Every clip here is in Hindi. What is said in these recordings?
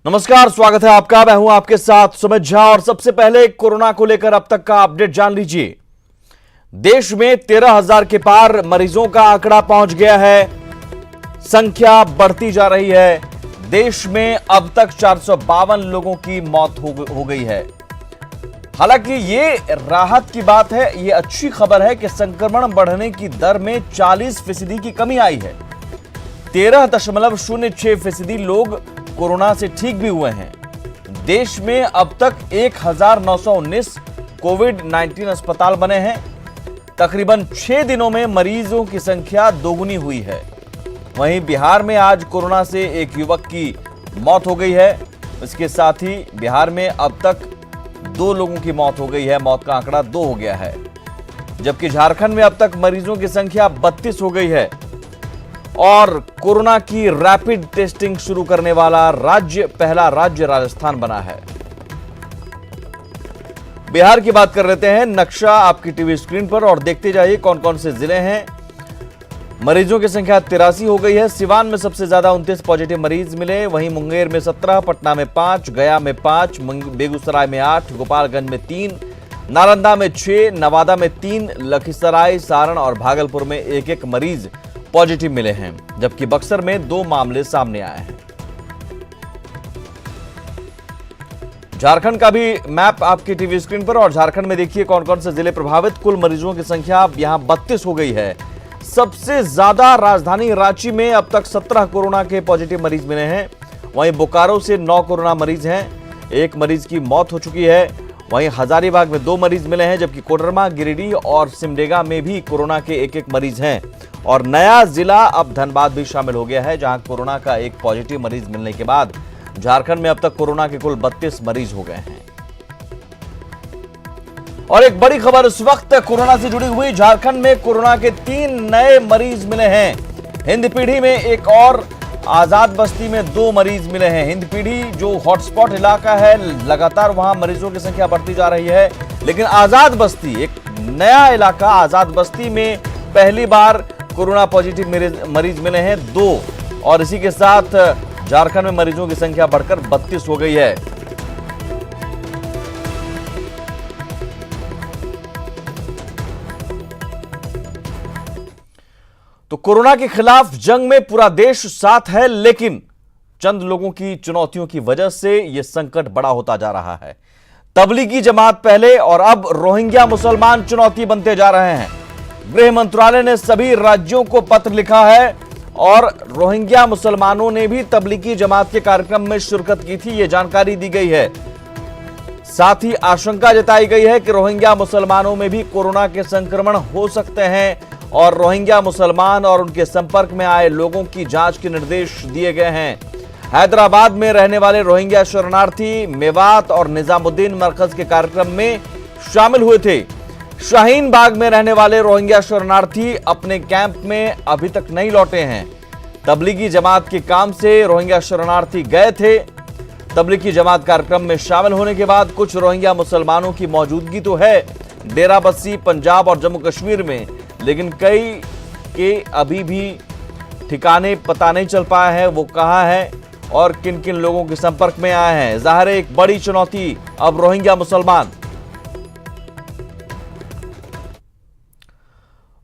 नमस्कार, स्वागत है आपका। मैं हूं आपके साथ सुमित झा और सबसे पहले कोरोना को लेकर अब तक का अपडेट जान लीजिए। देश में 13,000 के पार मरीजों का आंकड़ा पहुंच गया है। संख्या बढ़ती जा रही है। देश में अब तक 452 लोगों की मौत हो गई है। हालांकि ये राहत की बात है, ये अच्छी खबर है कि संक्रमण बढ़ने की दर में 40% की कमी आई है। 13.06% लोग कोरोना से ठीक भी हुए हैं। देश में अब तक 1919 कोविड-19 अस्पताल बने हैं। तकरीबन 6 दिनों में मरीजों की संख्या दोगुनी हुई है। वहीं बिहार में आज कोरोना से एक युवक की मौत हो गई है। इसके साथ ही बिहार में अब तक 2 लोगों की मौत हो गई है। मौत का आंकड़ा 2 हो गया है। जबकि झारखंड में अब तक मरीजों की संख्या 32 हो गई है और कोरोना की रैपिड टेस्टिंग शुरू करने वाला पहला राज्य राजस्थान बना है। बिहार की बात कर लेते हैं। नक्शा आपकी टीवी स्क्रीन पर और देखते जाइए कौन कौन से जिले हैं। मरीजों की संख्या 83 हो गई है। सिवान में सबसे ज्यादा 29 पॉजिटिव मरीज मिले। वहीं मुंगेर में 17, पटना में 5, गया में 5, बेगूसराय में 8, गोपालगंज में 3, नालंदा में 6, नवादा में 3, लखीसराय, सारण और भागलपुर में एक मरीज पॉजिटिव मिले हैं। जबकि बक्सर में 2 मामले सामने आए हैं। झारखंड का भी मैप आपकी टीवी स्क्रीन पर और झारखंड में देखिए कौन कौन से जिले प्रभावित। कुल मरीजों की संख्या यहां 32 हो गई है। सबसे ज्यादा राजधानी रांची में अब तक 17 कोरोना के पॉजिटिव मरीज मिले हैं। वहीं बोकारो से 9 कोरोना मरीज हैं। 1 मरीज की मौत हो चुकी है। वहीं हजारीबाग में 2 मरीज मिले हैं। जबकि कोडरमा, गिरिडीह और सिमडेगा में भी कोरोना के एक मरीज हैं। और नया जिला अब धनबाद भी शामिल हो गया है, जहां कोरोना का एक पॉजिटिव मरीज मिलने के बाद झारखंड में अब तक कोरोना के कुल 32 मरीज हो गए हैं। और एक बड़ी खबर इस वक्त कोरोना से जुड़ी हुई। झारखंड में कोरोना के 3 नए मरीज मिले हैं। हिंदपीढ़ी में एक और आजाद बस्ती में 2 मरीज मिले हैं। हिंदपीढ़ी जो हॉटस्पॉट इलाका है, लगातार वहां मरीजों की संख्या बढ़ती जा रही है। लेकिन आजाद बस्ती एक नया इलाका, आजाद बस्ती में पहली बार कोरोना पॉजिटिव मरीज मिले हैं 2। और इसी के साथ झारखंड में मरीजों की संख्या बढ़कर 32 हो गई है। तो कोरोना के खिलाफ जंग में पूरा देश साथ है, लेकिन चंद लोगों की चुनौतियों की वजह से यह संकट बड़ा होता जा रहा है। तबलीगी जमात पहले और अब रोहिंग्या मुसलमान चुनौती बनते जा रहे हैं। गृह मंत्रालय ने सभी राज्यों को पत्र लिखा है और रोहिंग्या मुसलमानों ने भी तबलीगी जमात के कार्यक्रम में शिरकत की थी, यह जानकारी दी गई है। साथ ही आशंका जताई गई है कि रोहिंग्या मुसलमानों में भी कोरोना के संक्रमण हो सकते हैं और रोहिंग्या मुसलमान और उनके संपर्क में आए लोगों की जांच के निर्देश दिए गए हैं। हैदराबाद में रहने वाले रोहिंग्या शरणार्थी मेवात और निजामुद्दीन मरकज के कार्यक्रम में शामिल हुए थे। शाहीन बाग में रहने वाले रोहिंग्या शरणार्थी अपने कैंप में अभी तक नहीं लौटे हैं। तबलीगी जमात के काम से रोहिंग्या शरणार्थी गए थे। तबलीगी जमात कार्यक्रम में शामिल होने के बाद कुछ रोहिंग्या मुसलमानों की मौजूदगी तो है डेरा बस्सी, पंजाब और जम्मू कश्मीर में, लेकिन कई के अभी भी ठिकाने पता नहीं चल पाया है वो कहां है और किन किन लोगों के संपर्क में आए हैं। जाहिर है एक बड़ी चुनौती अब रोहिंग्या मुसलमान।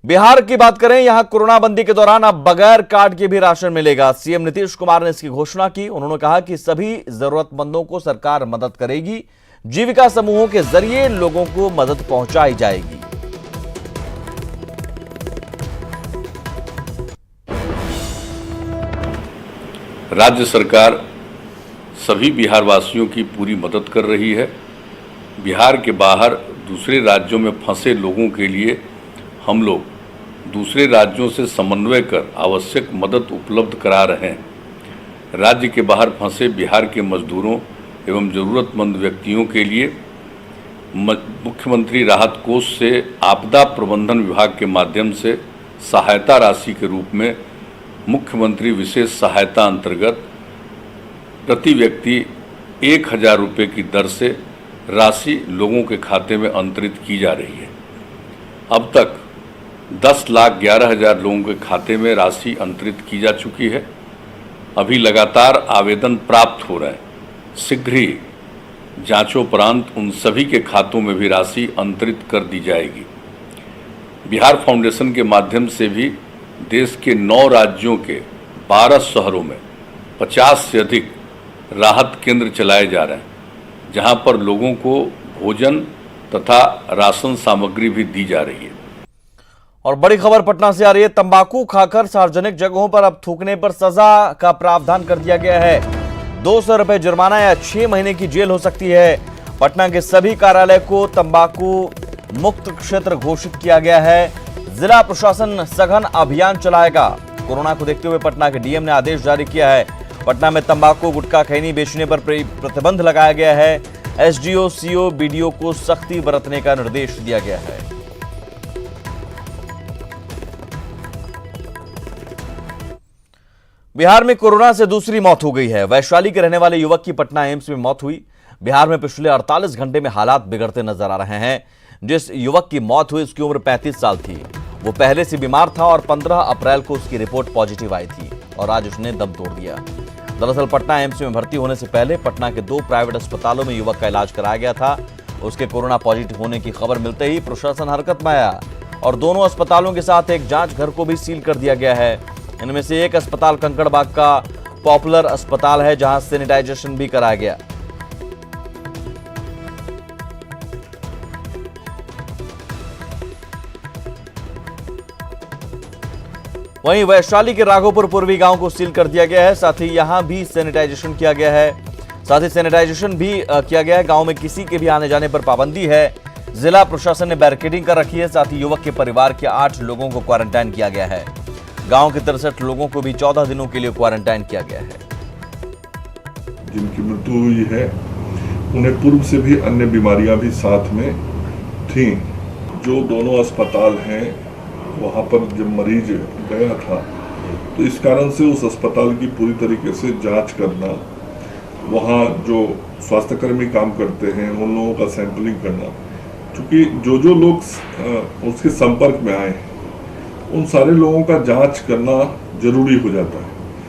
बिहार की बात करें, यहां कोरोना बंदी के दौरान अब बगैर कार्ड के भी राशन मिलेगा। सीएम नीतीश कुमार ने इसकी घोषणा की। उन्होंने कहा कि सभी जरूरतमंदों को सरकार मदद करेगी। जीविका समूहों के जरिए लोगों को मदद पहुंचाई जाएगी। राज्य सरकार सभी बिहार वासियों की पूरी मदद कर रही है। बिहार के बाहर दूसरे राज्यों में फंसे लोगों के लिए हम लोग दूसरे राज्यों से समन्वय कर आवश्यक मदद उपलब्ध करा रहे हैं। राज्य के बाहर फंसे बिहार के मजदूरों एवं ज़रूरतमंद व्यक्तियों के लिए मुख्यमंत्री राहत कोष से आपदा प्रबंधन विभाग के माध्यम से सहायता राशि के रूप में मुख्यमंत्री विशेष सहायता अंतर्गत प्रति व्यक्ति 1,000 रुपये की दर से राशि लोगों के खाते में अंतरित की जा रही है। अब तक 10,11,000 लोगों के खाते में राशि अंतरित की जा चुकी है। अभी लगातार आवेदन प्राप्त हो रहे हैं। शीघ्र ही जांचोपरांत उन सभी के खातों में भी राशि अंतरित कर दी जाएगी। बिहार फाउंडेशन के माध्यम से भी देश के 9 राज्यों के 12 शहरों में 50 से अधिक राहत केंद्र चलाए जा रहे हैं, जहां पर लोगों को भोजन तथा राशन सामग्री भी दी जा रही है। और बड़ी खबर पटना से आ रही है। तंबाकू खाकर सार्वजनिक जगहों पर अब थूकने पर सजा का प्रावधान कर दिया गया है। 200 रुपए जुर्माना या 6 महीने की जेल हो सकती है। पटना के सभी कार्यालय को तंबाकू मुक्त क्षेत्र घोषित किया गया है। जिला प्रशासन सघन अभियान चलाएगा। कोरोना को देखते हुए पटना के डीएम ने आदेश जारी किया है। पटना में तंबाकू गुटखा खैनी बेचने पर प्रतिबंध लगाया गया है। एसडीओ, सीओ, बीडीओ को सख्ती बरतने का निर्देश दिया गया है। बिहार में कोरोना से दूसरी मौत हो गई है। वैशाली के रहने वाले युवक की पटना एम्स में मौत हुई। बिहार में पिछले 48 घंटे में हालात बिगड़ते नजर आ रहे हैं। जिस युवक की मौत हुई उसकी उम्र 35 साल थी। वो पहले से बीमार था और 15 अप्रैल को उसकी रिपोर्ट पॉजिटिव आई थी और आज उसने दम तोड़ दिया। दरअसल पटना एम्स में भर्ती होने से पहले पटना के 2 प्राइवेट अस्पतालों में युवक का इलाज कराया गया था। उसके कोरोना पॉजिटिव होने की खबर मिलते ही प्रशासन हरकत में आया और दोनों अस्पतालों के साथ एक जांच घर को भी सील कर दिया गया है। इनमें से एक अस्पताल कंकड़बाग का पॉपुलर अस्पताल है, जहां सैनिटाइजेशन भी कराया गया। वहीं वैशाली के राघोपुर पूर्वी गांव को सील कर दिया गया है। साथ ही यहां भी सैनिटाइजेशन किया गया है। गांव में किसी के भी आने जाने पर पाबंदी है। जिला प्रशासन ने बैरिकेडिंग कर रखी है। साथ ही युवक के परिवार के 8 लोगों को क्वारंटाइन किया गया है। गांव के 63 लोगों को भी 14 दिनों के लिए क्वारंटाइन किया गया है। जिनकी मृत्यु हुई है उन्हें पूर्व से भी अन्य बीमारियां भी साथ में थीं। जो दोनों अस्पताल हैं वहां पर जब मरीज गया था तो इस कारण से उस अस्पताल की पूरी तरीके से जांच करना, वहां जो स्वास्थ्यकर्मी काम करते हैं उन लोगों का सैंपलिंग करना, क्योंकि जो लोग उसके संपर्क में आए हैं उन सारे लोगों का जांच करना जरूरी हो जाता है।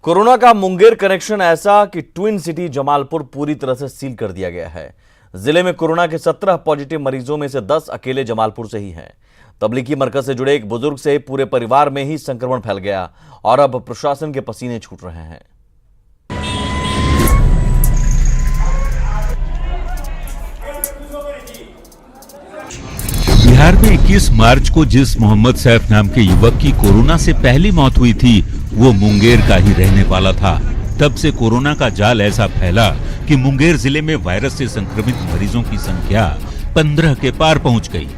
कोरोना का मुंगेर कनेक्शन ऐसा कि ट्विन सिटी जमालपुर पूरी तरह से सील कर दिया गया है। जिले में कोरोना के 17 पॉजिटिव मरीजों में से 10 अकेले जमालपुर से ही हैं। तबलीगी मरकज से जुड़े एक बुजुर्ग से पूरे परिवार में ही संक्रमण फैल गया और अब प्रशासन के पसीने छूट रहे हैं। बिहार में 21 मार्च को जिस मोहम्मद सैफ नाम के युवक की कोरोना से पहली मौत हुई थी वो मुंगेर का ही रहने वाला था। तब से कोरोना का जाल ऐसा फैला कि मुंगेर जिले में वायरस से संक्रमित मरीजों की संख्या 15 के पार पहुंच गई।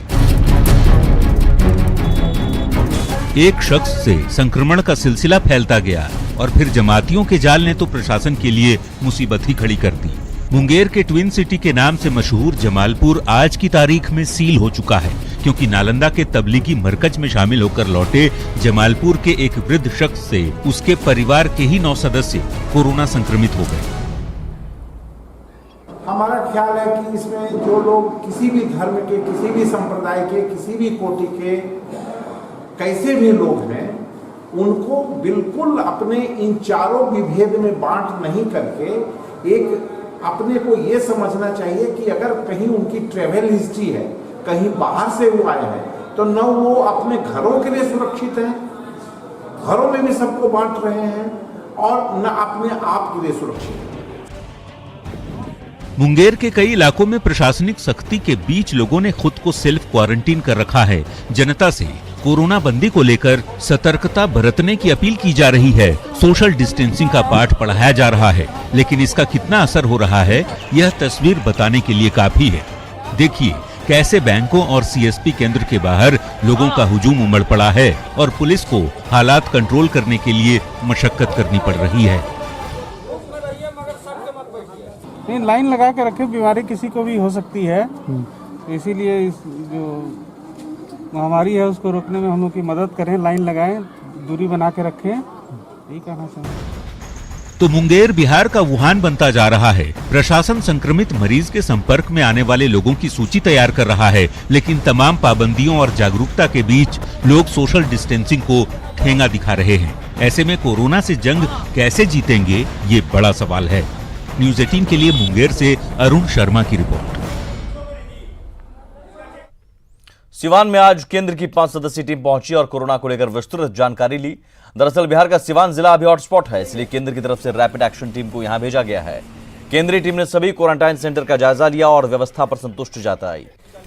एक शख्स से संक्रमण का सिलसिला फैलता गया और फिर जमातियों के जाल ने तो प्रशासन के लिए मुसीबत ही खड़ी कर दी। मुंगेर के ट्विन सिटी के नाम से मशहूर जमालपुर आज की तारीख में सील हो चुका है, क्योंकि नालंदा के तबलीगी मरकज में शामिल होकर लौटे जमालपुर के एक वृद्ध शख्स से उसके परिवार के ही 9 सदस्य कोरोना संक्रमित हो गए। हमारा ख्याल है कि इसमें जो लोग किसी भी धर्म के, किसी भी संप्रदाय के, किसी भी कोटि के कैसे भी लोग हैं, उनको बिल्कुल अपने इन चारों विभेद में बांट नहीं करके एक अपने को ये समझना चाहिए कि अगर कहीं उनकी ट्रेवल हिस्ट्री है, कहीं बाहर से वो आए हैं, तो न वो अपने घरों के लिए सुरक्षित हैं, घरों में भी सबको बांट रहे हैं, और न अपने आप के लिए सुरक्षित हैं। मुंगेर के कई इलाकों में प्रशासनिक सख्ती के बीच लोगों ने खुद को सेल्फ क्वारंटीन कर रखा है। जनता से कोरोना बंदी को लेकर सतर्कता बरतने की अपील की जा रही है। सोशल डिस्टेंसिंग का पाठ पढ़ाया जा रहा है, लेकिन इसका कितना असर हो रहा है यह तस्वीर बताने के लिए काफी है। देखिए कैसे बैंकों और सीएसपी केंद्र के बाहर लोगों का हुजूम उमड़ पड़ा है और पुलिस को हालात कंट्रोल करने के लिए मशक्कत करनी पड़ रही है। नहीं, लाइन लगा के रखे, बीमारी किसी को भी हो सकती है, तो इसीलिए जो महामारी है उसको रोकने में हम लोग की मदद करें, लाइन लगाएं, दूरी बना के रखें, यही कहना चाहिए। तो मुंगेर बिहार का वुहान बनता जा रहा है। प्रशासन संक्रमित मरीज के संपर्क में आने वाले लोगों की सूची तैयार कर रहा है, लेकिन तमाम पाबंदियों और जागरूकता के बीच लोग सोशल डिस्टेंसिंग को ठेंगा दिखा रहे हैं। ऐसे में कोरोना से जंग कैसे जीतेंगे, ये बड़ा सवाल है। न्यूज 18 के लिए मुंगेर से अरुण शर्मा की रिपोर्ट। सिवान में आज केंद्र की 5 सदस्यीय टीम पहुंची और कोरोना को लेकर विस्तृत जानकारी ली। दरअसल बिहार का सिवान जिला अभी हॉटस्पॉट है, इसलिए केंद्र की तरफ से रैपिड एक्शन टीम को यहां भेजा गया है। केंद्रीय टीम ने सभी क्वारंटाइन सेंटर का जायजा लिया और व्यवस्था पर संतुष्ट जताई।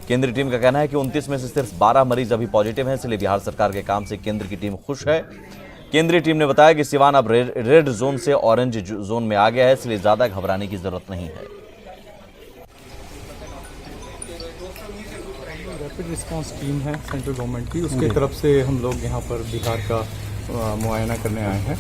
केंद्रीय टीम का कहना है कि 29 में से सिर्फ 12 मरीज अभी पॉजिटिव हैं, इसलिए बिहार सरकार के काम से केंद्र की टीम खुश है। केंद्रीय टीम ने बताया कि सिवान अब रेड जोन से ऑरेंज जोन में आ गया है, इसलिए ज्यादा घबराने की जरूरत नहीं है। रैपिड रिस्पांस टीम है सेंट्रल गवर्नमेंट की, उसके तरफ से हम लोग यहाँ पर बिहार का मुआयना करने आए हैं।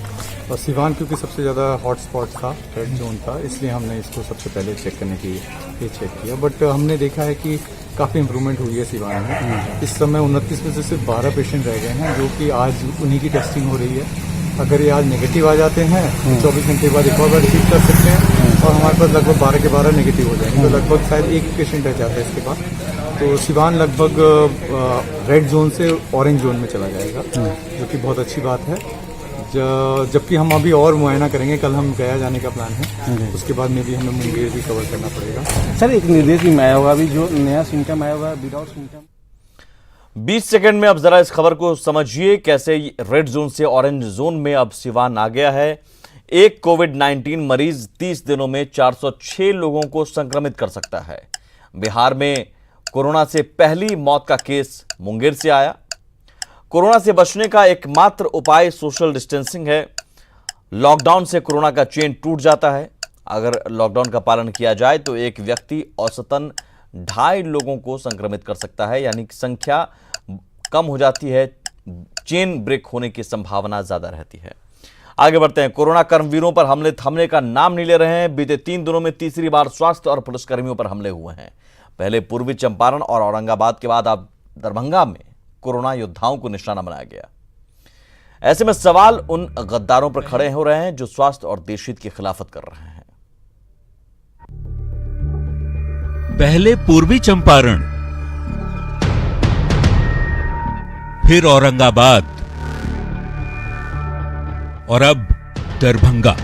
और सिवान क्योंकि सबसे ज़्यादा हॉटस्पॉट था, रेड जोन था, इसलिए हमने इसको सबसे पहले चेक करने की ये चेक किया। बट हमने देखा है कि काफ़ी इम्प्रूवमेंट हुई है सिवान में। इस समय 29 में से सिर्फ 12 पेशेंट रह गए हैं, जो कि आज उन्हीं की टेस्टिंग हो रही है। अगर ये आज नेगेटिव आ जाते हैं तो 24 घंटे बाद एक और बार रिपीट कर सकते हैं और हमारे पास लगभग 12 के 12 नेगेटिव हो जाएंगे, तो लगभग शायद एक पेशेंट रह जाता है इसके बाद। तो सिवान लगभग रेड जोन से ऑरेंज जोन में चला जाएगा, जो कि बहुत अच्छी बात है। जबकि हम अभी और मुआयना करेंगे, कल हम गया जाने का प्लान है, उसके बाद में भी हमें मुंगेर भी कवर करना पड़ेगा। सर एक निर्देश भी आया होगा, अभी जो नया सिम्टम आया होगा विदाउट सिम्टम। 20 सेकंड में अब जरा इस खबर को समझिए कैसे रेड जोन से ऑरेंज जोन में अब सिवान आ गया है। एक कोविड-19 मरीज 30 दिनों में 406 लोगों को संक्रमित कर सकता है। बिहार में कोरोना से पहली मौत का केस मुंगेर से आया। कोरोना से बचने का एकमात्र उपाय सोशल डिस्टेंसिंग है। लॉकडाउन से कोरोना का चेन टूट जाता है। अगर लॉकडाउन का पालन किया जाए तो एक व्यक्ति औसतन 2.5 लोगों को संक्रमित कर सकता है, यानी कि संख्या कम हो जाती है, चेन ब्रेक होने की संभावना ज्यादा रहती है। आगे बढ़ते हैं। कोरोना कर्मवीरों पर हमले थमने का नाम नहीं ले रहे हैं। बीते 3 दिनों में तीसरी बार स्वास्थ्य और पुलिसकर्मियों पर हमले हुए हैं। पहले पूर्वी चंपारण और औरंगाबाद के बाद अब दरभंगा में कोरोना योद्धाओं को निशाना बनाया गया। ऐसे में सवाल उन गद्दारों पर खड़े हो रहे हैं जो स्वास्थ्य और देशहित की खिलाफत कर रहे हैं। पहले पूर्वी चंपारण, फिर औरंगाबाद और अब दरभंगा।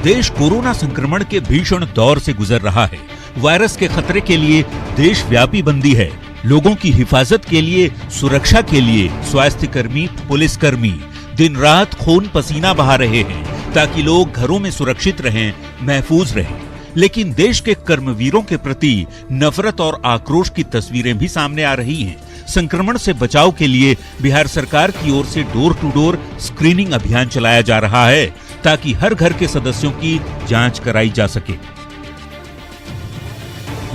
देश कोरोना संक्रमण के भीषण दौर से गुजर रहा है। वायरस के खतरे के लिए देशव्यापी बंदी है। लोगों की हिफाजत के लिए, सुरक्षा के लिए स्वास्थ्यकर्मी, पुलिसकर्मी दिन रात खून पसीना बहा रहे हैं ताकि लोग घरों में सुरक्षित रहें, महफूज रहें। लेकिन देश के कर्मवीरों के प्रति नफरत और आक्रोश की तस्वीरें भी सामने आ रही हैं। संक्रमण से बचाव के लिए बिहार सरकार की ओर से डोर टू डोर स्क्रीनिंग अभियान चलाया जा रहा है ताकि हर घर के सदस्यों की जांच कराई जा सके।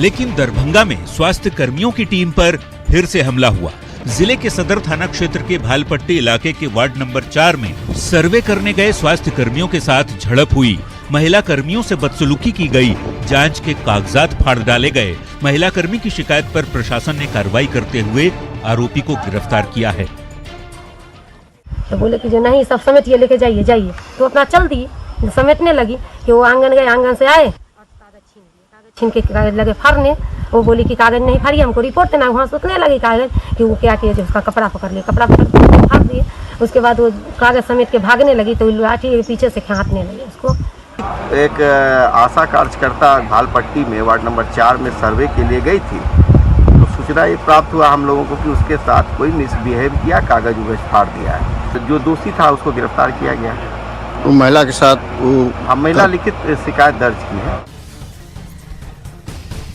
लेकिन दरभंगा में स्वास्थ्य कर्मियों की टीम पर फिर से हमला हुआ। जिले के सदर थाना क्षेत्र के भालपट्टी इलाके के वार्ड नंबर 4 में सर्वे करने गए स्वास्थ्य कर्मियों के साथ झड़प हुई। महिला कर्मियों से बदसलूकी की गई। जांच के कागजात फाड़ डाले गए। महिला कर्मी की शिकायत पर प्रशासन ने कार्रवाई करते हुए आरोपी को गिरफ्तार किया है। तो बोले कि जो नहीं सब समेटिए लेके जाइए जाइए, तो अपना चल दी समेटने लगी कि वो आंगन गए, आंगन से आए कागज छीन के कागज लगे फाड़ने। वो बोली कि कागज नहीं फाड़ी, हमको रिपोर्ट देना। वहाँ सोचने लगी कागज कि वो क्या किए, उसका कपड़ा पकड़ लिए, कपड़ा पकड़ के फाड़ दिए। उसके बाद वो कागज समेट के भागने लगी तो लाठी पीछे से खींचने लगी उसको। एक आशा कार्यकर्ता भालपट्टी में वार्ड नंबर 4 में सर्वे के लिए गई थी, तो सूचना ये प्राप्त हुआ हम लोगों को कि उसके साथ कोई मिसबिहेव किया, कागज उगज फाड़ दिया है। तो जो दोषी था उसको गिरफ्तार किया गया। वो महिला के साथ हम महिला लिखित शिकायत दर्ज की है।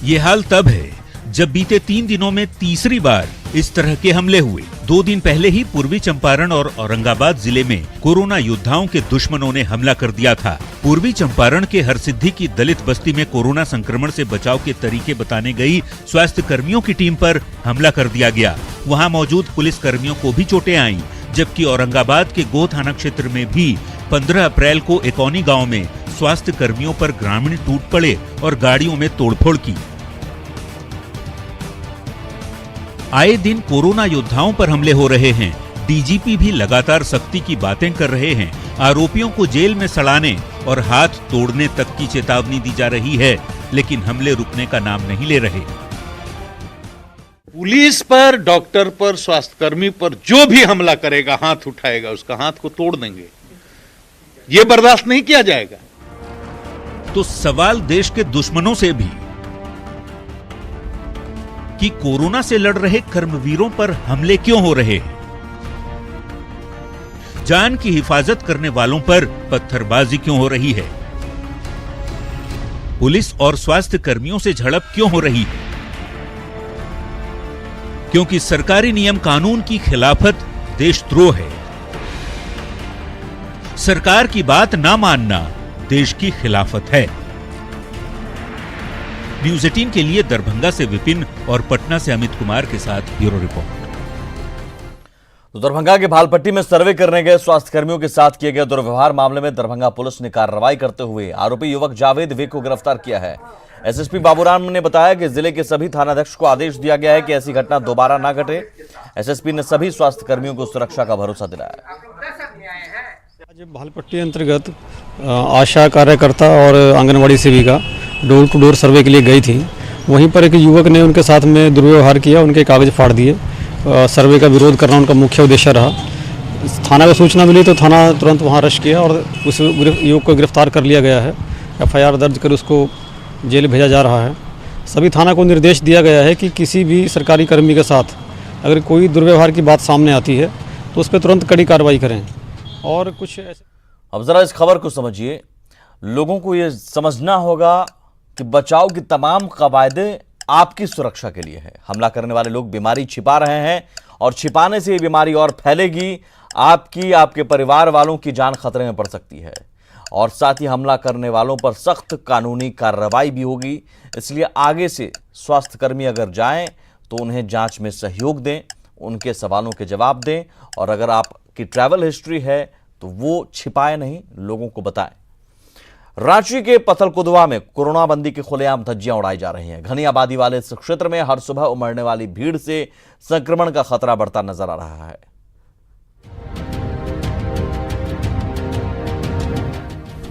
ये हाल तब है जब बीते 3 दिनों में तीसरी बार इस तरह के हमले हुए। 2 दिन पहले ही पूर्वी चंपारण और औरंगाबाद जिले में कोरोना योद्धाओं के दुश्मनों ने हमला कर दिया था। पूर्वी चंपारण के हरसिद्धि की दलित बस्ती में कोरोना संक्रमण से बचाव के तरीके बताने गई स्वास्थ्य कर्मियों की टीम पर हमला कर दिया गया। वहां मौजूद पुलिस कर्मियों को भी चोटें आईं। जबकि औरंगाबाद के गो थाना क्षेत्र में भी 15 अप्रैल को एकौनी गांव में स्वास्थ्य कर्मियों पर ग्रामीण टूट पड़े और गाड़ियों में तोड़फोड़ की। आए दिन कोरोना योद्धाओं पर हमले हो रहे हैं। डीजीपी भी लगातार सख्ती की बातें कर रहे हैं। आरोपियों को जेल में सड़ाने और हाथ तोड़ने तक की चेतावनी दी जा रही है, लेकिन हमले रुकने का नाम नहीं ले रहे। पुलिस पर, डॉक्टर पर, स्वास्थ्यकर्मी पर जो भी हमला करेगा, हाथ उठाएगा, उसका हाथ को तोड़ देंगे। ये बर्दाश्त नहीं किया जाएगा। तो सवाल देश के दुश्मनों से भी कि कोरोना से लड़ रहे कर्मवीरों पर हमले क्यों हो रहे हैं? जान की हिफाजत करने वालों पर पत्थरबाजी क्यों हो रही है? पुलिस और स्वास्थ्य कर्मियों से झड़प क्यों हो रही है? क्योंकि सरकारी नियम कानून की खिलाफत देशद्रोह है। सरकार की बात ना मानना देश की खिलाफत है। न्यूज़ 18 के लिए दरभंगा से विपिन और पटना से अमित कुमार के साथ ब्यूरो रिपोर्ट। तो दरभंगा के भालपट्टी में सर्वे करने गए स्वास्थ्यकर्मियों के साथ किए गए दुर्व्यवहार मामले में दरभंगा पुलिस ने कार्रवाई करते हुए आरोपी युवक जावेद वे को गिरफ्तार किया है। एसएसपी बाबूराम ने बताया कि जिले के सभी थानाध्यक्ष को आदेश दिया गया है कि ऐसी घटना दोबारा ना घटे। एसएसपी ने सभी स्वास्थ्यकर्मियों को सुरक्षा का भरोसा दिलाया। आज भालपट्टी अंतर्गत आशा कार्यकर्ता और आंगनवाड़ी सेविका डोर टू डोर सर्वे के लिए गई थी। वहीं पर एक युवक ने उनके साथ में दुर्व्यवहार किया, उनके कागज फाड़ दिए। सर्वे का विरोध करना उनका मुख्य उद्देश्य रहा। थाना में सूचना मिली तो थाना तुरंत वहां रश किया और उस युवक को गिरफ्तार कर लिया गया है। एफआईआर दर्ज कर उसको जेल भेजा जा रहा है। सभी थाना को निर्देश दिया गया है कि किसी भी सरकारी कर्मी के साथ अगर कोई दुर्व्यवहार की बात सामने आती है तो उस पर तुरंत कड़ी कार्रवाई करें। और कुछ अब जरा इस खबर को समझिए। लोगों को यह समझना होगा कि बचाव की तमाम कवायदे आपकी सुरक्षा के लिए है। हमला करने वाले लोग बीमारी छिपा रहे हैं और छिपाने से ये बीमारी और फैलेगी। आपकी, आपके परिवार वालों की जान खतरे में पड़ सकती है और साथ ही हमला करने वालों पर सख्त कानूनी कार्रवाई भी होगी। इसलिए आगे से स्वास्थ्यकर्मी अगर जाएं तो उन्हें जांच में सहयोग दें, उनके सवालों के जवाब दें और अगर आपकी ट्रैवल हिस्ट्री है तो वो छिपाए नहीं, लोगों को बताएं। रांची के पथलकुदवा में कोरोना बंदी की खुलेआम धज्जियां उड़ाई जा रही हैं। घनी आबादी वाले इस क्षेत्र में हर सुबह उमड़ने वाली भीड़ से संक्रमण का खतरा बढ़ता नजर आ रहा है।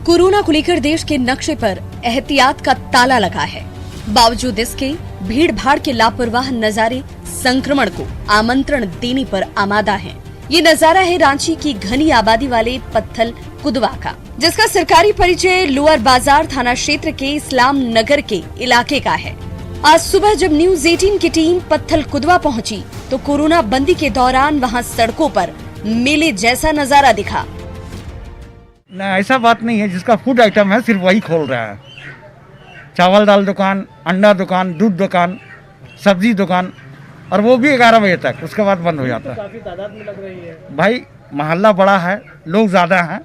कोरोना को लेकर देश के नक्शे पर एहतियात का ताला लगा है। बावजूद इसके भीड़ भाड़ के लापरवाह नजारे संक्रमण को आमंत्रण देने पर आमादा हैं। ये नजारा है रांची की घनी आबादी वाले पत्थल कुदवा का, जिसका सरकारी परिचय लोअर बाजार थाना क्षेत्र के इस्लाम नगर के इलाके का है। आज सुबह जब न्यूज़ 18 की टीम पत्थल कुदवा पहुंची तो कोरोना बंदी के दौरान वहां सड़कों पर मेले जैसा नजारा दिखा। ना, ऐसा बात नहीं है। जिसका फूड आइटम है सिर्फ वही खोल रहा है। चावल दाल दुकान, अंडा दुकान, दूध दुकान, सब्जी दुकान, और वो भी 11 बजे तक, उसके बाद बंद हो जाता है। काफी तादाद में लग रही है भाई, मोहल्ला बड़ा है, लोग ज्यादा हैं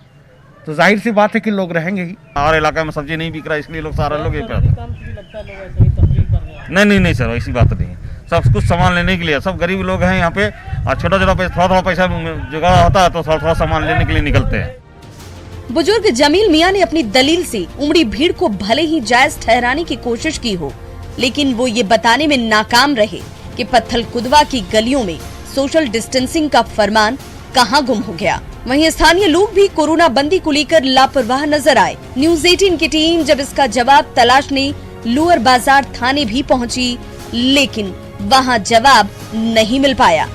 तो जाहिर सी बात है कि लोग रहेंगे ही। हमारे इलाके में सब्जी नहीं बिक रहा, इसलिए लोग सारा लोग ये पे आते हैं। नहीं सर, ऐसी बात नहीं है। सब कुछ सामान लेने के लिए, सब गरीब लोग हैं यहाँ पे और छोटा थोड़ा पैसा जुगाड़ होता है तो थोड़ा सामान लेने के लिए निकलते हैं। बुजुर्ग जमील मियां ने अपनी दलील से उमड़ी भीड़ को भले ही जायज ठहराने की कोशिश की हो, लेकिन वो ये बताने में नाकाम रहे कि पत्थल कुदवा की गलियों में सोशल डिस्टेंसिंग का फरमान कहां गुम हो गया। वहीं स्थानीय लोग भी कोरोना बंदी को लेकर लापरवाह नजर आए। न्यूज़ 18 की टीम जब इसका जवाब तलाशने लोअर बाजार थाने भी पहुंची, लेकिन वहां जवाब नहीं मिल पाया।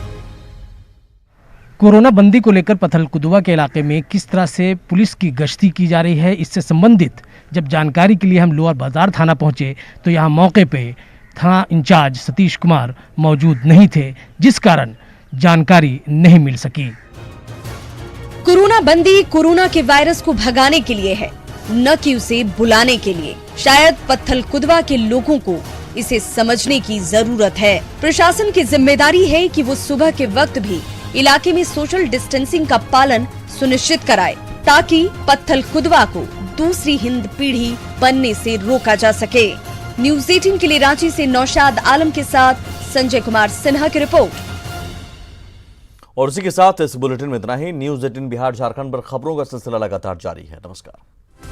कोरोना बंदी को लेकर पथलकुदवा के इलाके में किस तरह से पुलिस की गश्ती की जा रही है, इससे संबंधित जब जानकारी के लिए हम लोअर बाजार थाना पहुंचे तो यहाँ मौके पे थाना इंचार्ज सतीश कुमार मौजूद नहीं थे, जिस कारण जानकारी नहीं मिल सकी। कोरोना बंदी कोरोना के वायरस को भगाने के लिए है, न कि उसे बुलाने के लिए। शायद पत्थलकुदवा के लोगों को इसे समझने की जरूरत है। प्रशासन की जिम्मेदारी है कि वो सुबह के वक्त भी इलाके में सोशल डिस्टेंसिंग का पालन सुनिश्चित कराए, ताकि पत्थलकुदवा को दूसरी हिंद पीढ़ी बनने से रोका जा सके। न्यूज़ 18 के लिए रांची से नौशाद आलम के साथ संजय कुमार सिन्हा की रिपोर्ट। और इसी के साथ इस बुलेटिन में इतना ही। न्यूज़ 18 बिहार झारखंड पर खबरों का सिलसिला लगातार जारी है। नमस्कार।